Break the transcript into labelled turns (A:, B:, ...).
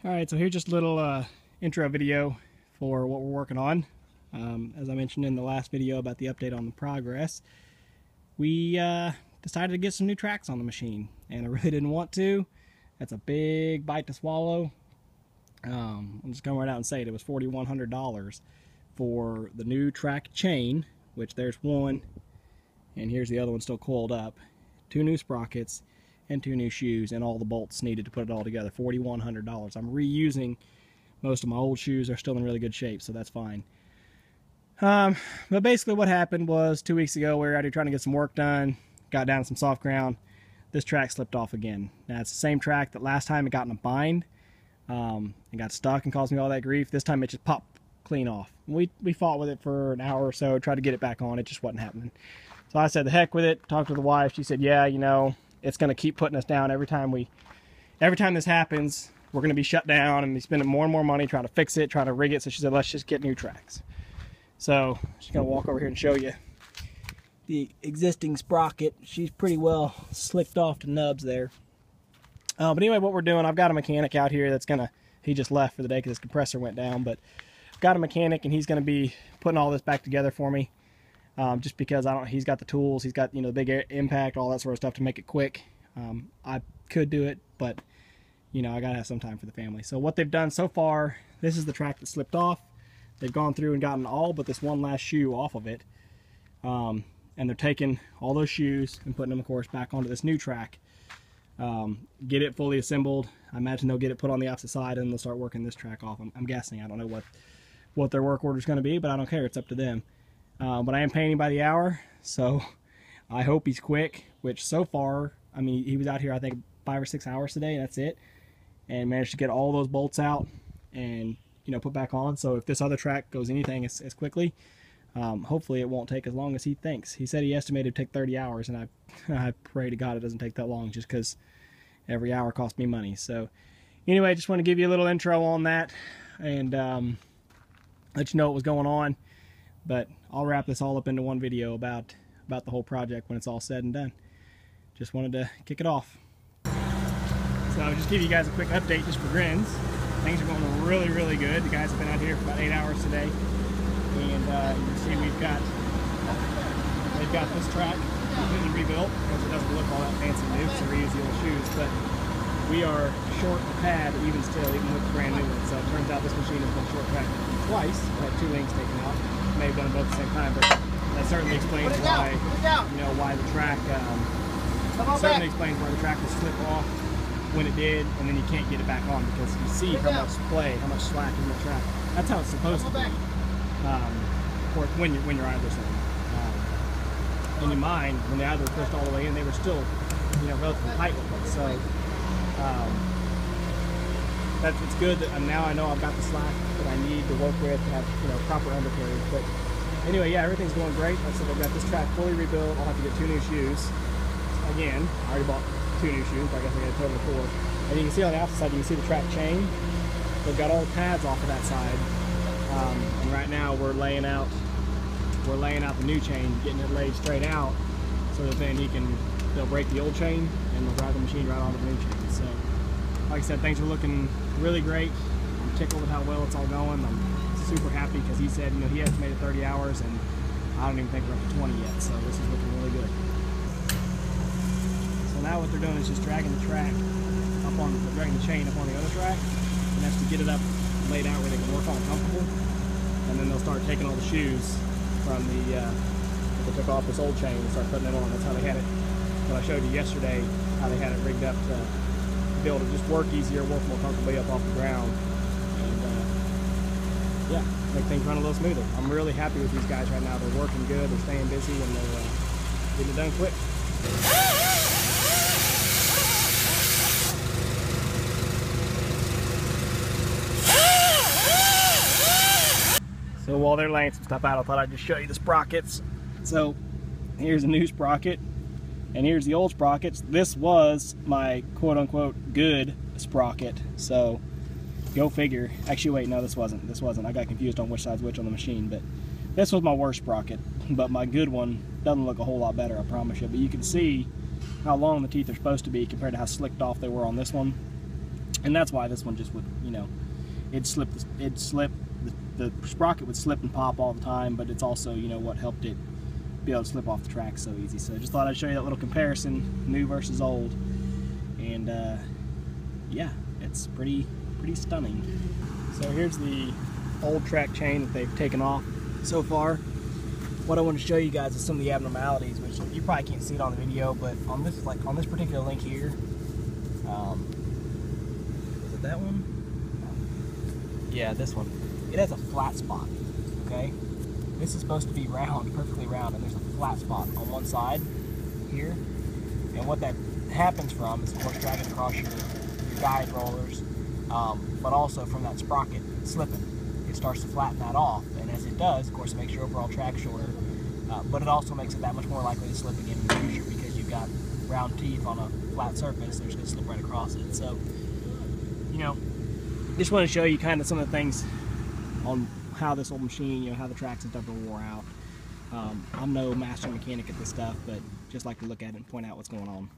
A: Alright, so here's just a little intro video for what we're working on. As I mentioned in the last video about the update on the progress, we decided to get some new tracks on the machine, and I really didn't want to. That's a big bite to swallow. I'm just going right out and say it was $4,100 for the new track chain, which there's one, and here's the other one still coiled up, 2 new sprockets, and 2 new shoes, and all the bolts needed to put it all together. $4,100. I'm reusing most of my old shoes. They're still in really good shape, so that's fine. But basically what happened was 2 weeks ago we were out here trying to get some work done, got down to some soft ground. This track slipped off again. Now it's the same track that last time it got in a bind. It got stuck and caused me all that grief. This time it just popped clean off. We fought with it for an hour or so, tried to get it back on. It just wasn't happening. So I said the heck with it, talked to the wife. She said, yeah, you know, it's going to keep putting us down every time this happens. We're going to be shut down and be spending more and more money trying to fix it, trying to rig it. So she said, let's just get new tracks. So she's going to walk over here and show you the existing sprocket. She's pretty well slicked off the nubs there. But anyway, what we're doing, I've got a mechanic out here that's going to, he just left for the day because his compressor went down, but I've got a mechanic and he's going to be putting all this back together for me. Just because he's got the tools, he's got, you know, the big impact, all that sort of stuff to make it quick. I could do it, but, you know, I gotta have some time for the family. So what they've done so far, this is the track that slipped off. They've gone through and gotten all but this one last shoe off of it. And they're taking all those shoes and putting them, of course, back onto this new track. Get it fully assembled. I imagine they'll get it put on the opposite side and they'll start working this track off. I'm guessing. I don't know what their work order is going to be, but I don't care. It's up to them. But I am painting by the hour, so I hope he's quick, which so far, I mean, he was out here, I think, 5 or 6 hours today, and that's it, and managed to get all those bolts out and, you know, put back on. So if this other track goes anything as quickly, hopefully it won't take as long as he thinks. He said he estimated to take 30 hours, and I pray to God it doesn't take that long, just because every hour costs me money. So anyway, I just want to give you a little intro on that, and let you know what was going on. But I'll wrap this all up into one video about the whole project when it's all said and done. Just wanted to kick it off. So I'll just give you guys a quick update just for grins. Things are going really, really good. The guys have been out here for about 8 hours today. And you can see they've got this track completely rebuilt. It doesn't look all that fancy new because we reuse the old shoes. But we are short a pad even still, even with the brand new one. So it turns out this machine has been short tracked twice. I had 2 links taken out. May have done both at the same time, but that certainly explains why, you know, why the track certainly explains why the track was slipped off when it did, and then you can't get it back on because you see how much play, how much slack is in the track. That's how it's supposed to be. Of course, when your idlers in. In your mind, when the idlers pushed all the way in, they were still, you know, relatively tight with it. So it's good that now I know I've got the slack that I need to work with to have, you know, proper undercarriage. But anyway, yeah, everything's going great. Like I said, I've got this track fully rebuilt. I'll have to get 2 new shoes. Again, I already bought 2 new shoes, but I guess I got a total of 4. And you can see on the opposite side, you can see the track chain. They've got all the pads off of that side. And right now we're laying out the new chain, getting it laid straight out, so that then they'll break the old chain and they'll drive the machine right onto the new chain. So, like I said, things are looking really great. I'm tickled with how well it's all going. I'm super happy because he said, you know, he estimated 30 hours and I don't even think we're up to 20 yet, so this is looking really good. So now what they're doing is just dragging the chain up on the other track, and that's to get it up laid out where they can work on it comfortable. And then they'll start taking all the shoes from they took off this old chain and start putting it on. That's how they had it, what I showed you yesterday, how they had it rigged up to be able to just work easier, work more comfortably up off the ground, and yeah, make things run a little smoother. I'm really happy with these guys right now. They're working good, they're staying busy, and they're getting it done quick. So while they're laying some stuff out, I thought I'd just show you the sprockets. So here's a new sprocket, and here's the old sprockets. This was my quote-unquote good sprocket, so go figure. Actually, wait, no, this wasn't. I got confused on which side's which on the machine, but this was my worst sprocket. But my good one doesn't look a whole lot better, I promise you. But you can see how long the teeth are supposed to be compared to how slicked off they were on this one. And that's why this one just would, you know, it'd slip, the sprocket would slip and pop all the time, but it's also, you know, what helped it be able to slip off the track so easy. So just thought I'd show you that little comparison, new versus old. And yeah, it's pretty stunning. So here's the old track chain that they've taken off so far. What I want to show you guys is some of the abnormalities, which you probably can't see it on the video, but on this, like on this particular link here, is it that one? Yeah, this one. It has a flat spot, okay? This is supposed to be round, perfectly round, and there's a flat spot on one side here. And what that happens from is, of course, dragging across your guide rollers, but also from that sprocket slipping. It starts to flatten that off, and as it does, of course, it makes your overall track shorter, but it also makes it that much more likely to slip again in the future because you've got round teeth on a flat surface. They're just going to slip right across it. So, you know, just want to show you kind of some of the things on how this old machine, you know, how the tracks and stuff are wore out. I'm no master mechanic at this stuff, but just like to look at it and point out what's going on.